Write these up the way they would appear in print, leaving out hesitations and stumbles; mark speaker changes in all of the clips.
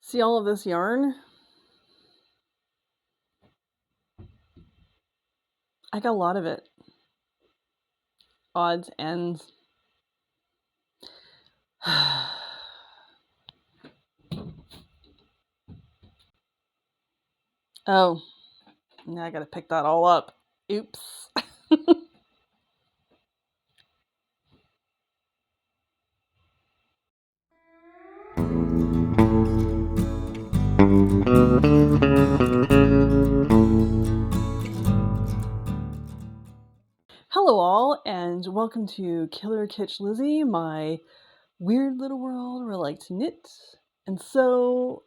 Speaker 1: See all of this yarn? I got a lot of it. Odds, ends. Oh, now I gotta pick that all up. Oops. Hello all, and welcome to Killer Kitsch Lizzie, my weird little world where I like to knit and sew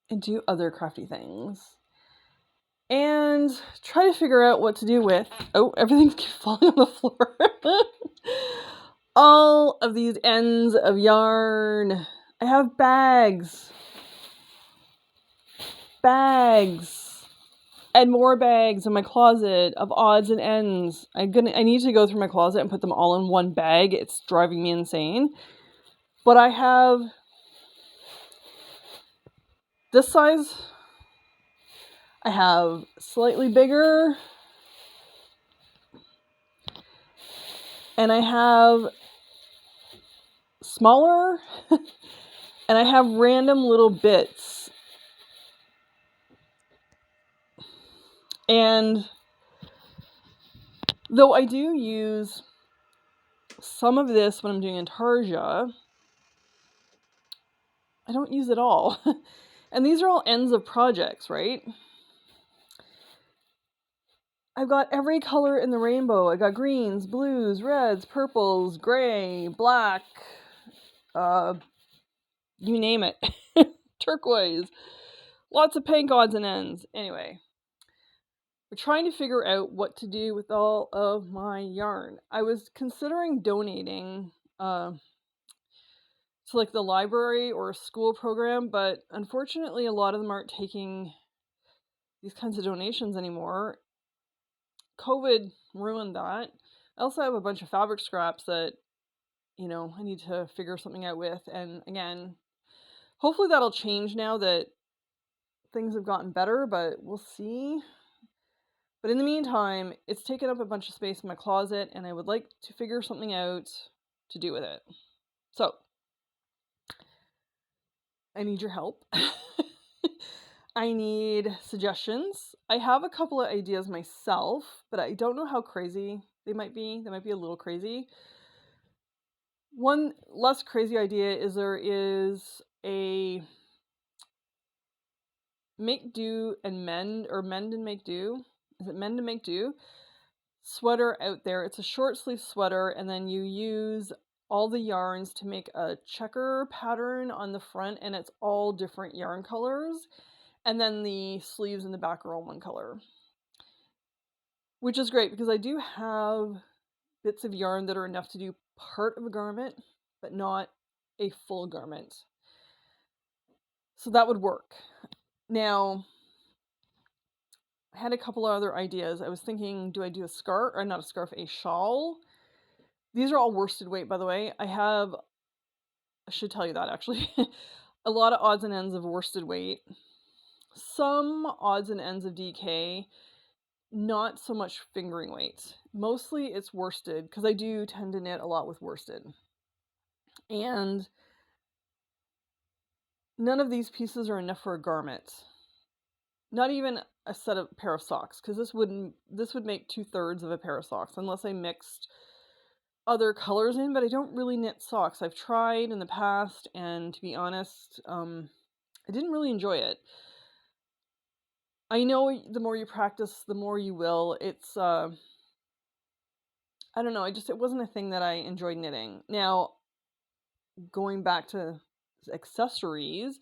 Speaker 1: and do other crafty things. And try to figure out what to do with... Oh, everything's falling on the floor. All of these ends of yarn. I have bags. And more bags in my closet of odds and ends. I need to go through my closet and put them all in one bag. It's driving me insane. But I have this size. I have slightly bigger. And I have smaller. And I have random little bits. And though I do use some of this when I'm doing intarsia, I don't use it all. And these are all ends of projects, right? I've got every color in the rainbow. I got greens, blues, reds, purples, gray, black, you name it. Turquoise. Lots of pink odds and ends. Anyway, we're trying to figure out what to do with all of my yarn. I was considering donating to like the library or a school program, but unfortunately a lot of them aren't taking these kinds of donations anymore. COVID ruined that. I also have a bunch of fabric scraps that, I need to figure something out with. And again, hopefully that'll change now that things have gotten better, but we'll see. But in the meantime, it's taken up a bunch of space in my closet, and I would like to figure something out to do with it. So, I need your help. I need suggestions. I have a couple of ideas myself, but I don't know how crazy they might be. They might be a little crazy. One less crazy idea is there is a make do and mend, or mend and make do. Is it mend and make do? Sweater out there. It's a short sleeve sweater, and then you use all the yarns to make a checker pattern on the front, and it's all different yarn colors. And then the sleeves in the back are all one color. Which is great because I do have bits of yarn that are enough to do part of a garment, but not a full garment. So that would work. Now, I had a couple of other ideas. I was thinking, do I do a scarf, or not a scarf, a shawl? These are all worsted weight, by the way. I should tell you that actually. A lot of odds and ends of worsted weight. Some odds and ends of DK, not so much fingering weight. Mostly it's worsted, because I do tend to knit a lot with worsted. And none of these pieces are enough for a garment. Not even a pair of socks, because this would make 2/3 of a pair of socks, unless I mixed other colors in, but I don't really knit socks. I've tried in the past, and to be honest, I didn't really enjoy it. I know the more you practice, the more you will. It's, I don't know, it wasn't a thing that I enjoyed knitting. Now, going back to accessories,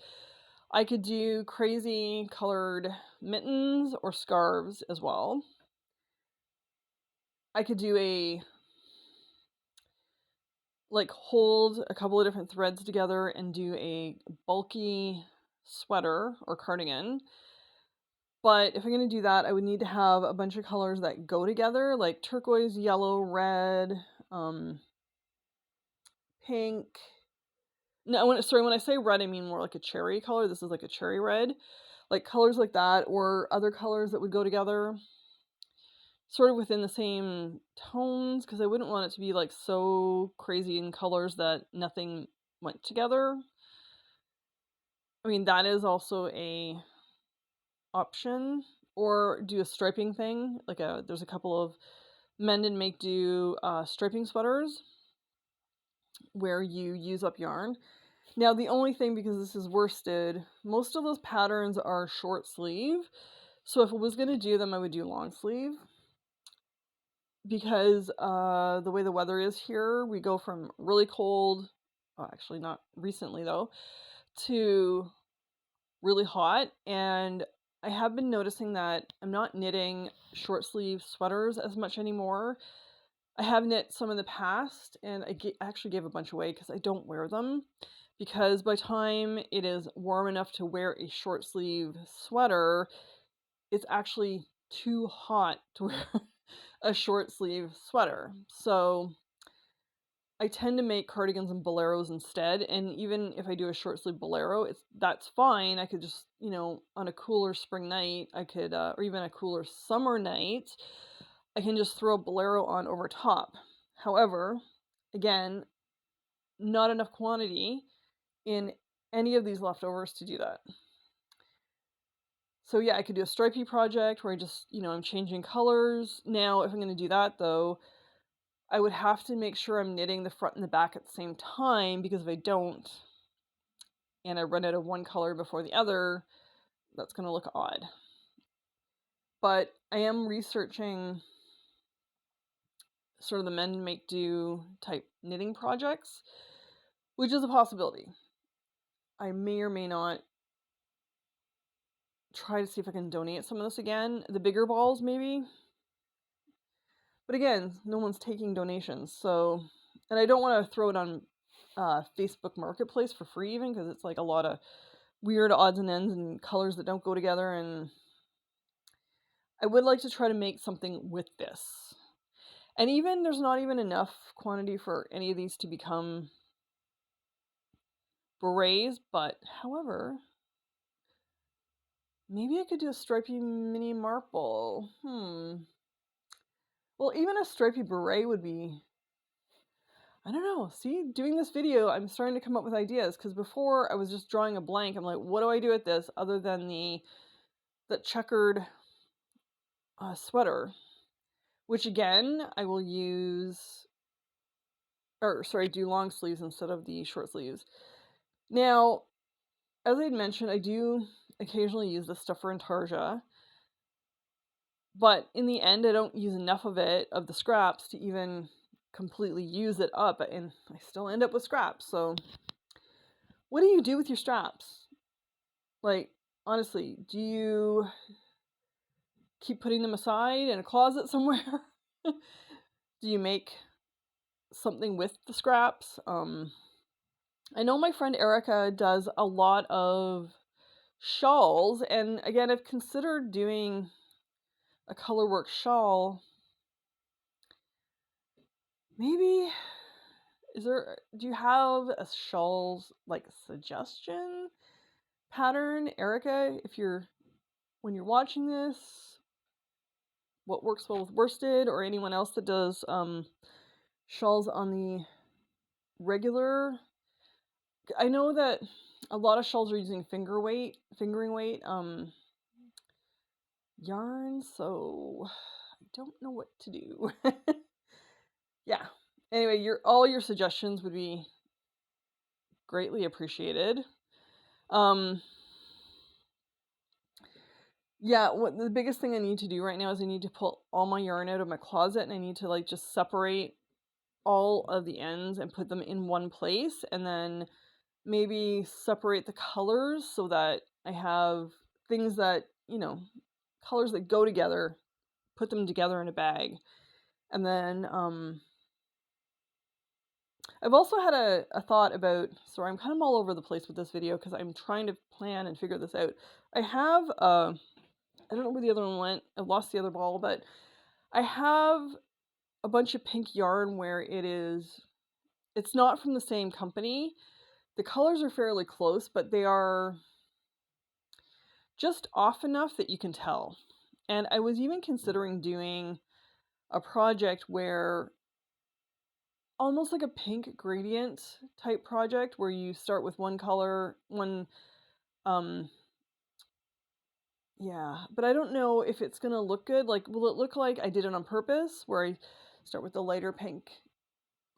Speaker 1: I could do crazy colored mittens or scarves as well. I could do hold a couple of different threads together and do a bulky sweater or cardigan. But if I'm going to do that, I would need to have a bunch of colors that go together, like turquoise, yellow, red, pink, No, when I say red, I mean more like a cherry color. This is like a cherry red. Like colors like that or other colors that would go together sort of within the same tones because I wouldn't want it to be like so crazy in colors that nothing went together. I mean, that is also a option or do a striping thing. There's a couple of Mend and Make Do striping sweaters where you use up yarn. Now, the only thing, because this is worsted, most of those patterns are short sleeve. So if I was going to do them, I would do long sleeve because the way the weather is here, we go from really cold, actually not recently though, to really hot. And I have been noticing that I'm not knitting short sleeve sweaters as much anymore. I have knit some in the past, and I actually gave a bunch away because I don't wear them. Because by the time it is warm enough to wear a short sleeve sweater, it's actually too hot to wear a short sleeve sweater. So I tend to make cardigans and boleros instead. And even if I do a short sleeve bolero, that's fine. I could just, on a cooler spring night, I could, or even a cooler summer night, I can just throw a bolero on over top. However, again, not enough quantity in any of these leftovers to do that. So yeah, I could do a stripey project where I just, I'm changing colors. Now, if I'm going to do that though, I would have to make sure I'm knitting the front and the back at the same time, because if I don't, and I run out of one color before the other, that's going to look odd. But I am researching sort of the Mend and Make Do type knitting projects, which is a possibility. I may or may not try to see if I can donate some of this again. The bigger balls, maybe. But again, no one's taking donations, so... And I don't want to throw it on Facebook Marketplace for free even, because it's like a lot of weird odds and ends and colors that don't go together, and I would like to try to make something with this. And even there's not even enough quantity for any of these to become berets, but however, maybe I could do a stripy mini marple. Well, even a stripy beret would be... I don't know. See, doing this video, I'm starting to come up with ideas, because before I was just drawing a blank. I'm like, what do I do with this other than the checkered sweater, which again, I will use, or sorry, do long sleeves instead of the short sleeves. Now, as I had mentioned, I do occasionally use this stuff for intarsia, but in the end, I don't use enough of it, of the scraps, to even completely use it up, and I still end up with scraps. So what do you do with your straps? Like, honestly, do you keep putting them aside in a closet somewhere? Do you make something with the scraps? I know my friend Erica does a lot of shawls, and again, I've considered doing a colorwork shawl. Maybe, do you have a shawls like suggestion pattern, Erica? When you're watching this, what works well with worsted, or anyone else that does shawls on the regular? I know that a lot of shawls are using fingering weight yarn, so I don't know what to do. Yeah. Anyway, all your suggestions would be greatly appreciated. Yeah, the biggest thing I need to do right now is I need to pull all my yarn out of my closet, and I need to like just separate all of the ends and put them in one place, and then maybe separate the colors so that I have things that, colors that go together, put them together in a bag. And then I've also had a thought about, sorry, I'm kind of all over the place with this video because I'm trying to plan and figure this out. I have, I don't know where the other one went. I've lost the other ball, but I have a bunch of pink yarn where it's not from the same company, The colors are fairly close, but they are just off enough that you can tell. And I was even considering doing a project where almost like a pink gradient type project where you start with one color, yeah, but I don't know if it's gonna look good. Like, will it look like I did it on purpose, where I start with the lighter pink,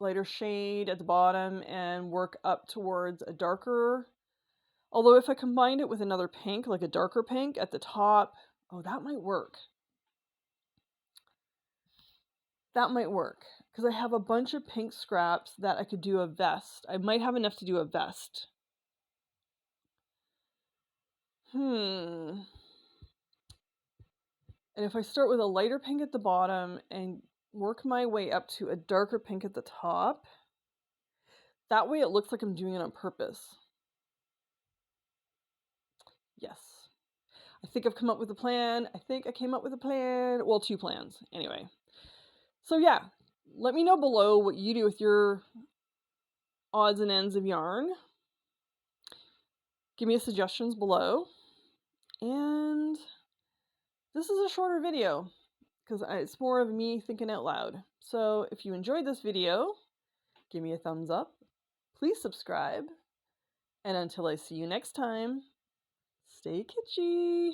Speaker 1: lighter shade at the bottom and work up towards a darker. Although if I combined it with another pink, like a darker pink at the top, oh, that might work. That might work, because I have a bunch of pink scraps that I could do a vest. I might have enough to do a vest. And if I start with a lighter pink at the bottom and work my way up to a darker pink at the top, that way it looks like I'm doing it on purpose. Yes. I think I've come up with a plan. I think I came up with a plan. Well, 2 plans, anyway. So yeah, let me know below what you do with your odds and ends of yarn. Give me suggestions below. And this is a shorter video because it's more of me thinking out loud. So if you enjoyed this video, give me a thumbs up. Please subscribe. And until I see you next time, stay kitschy.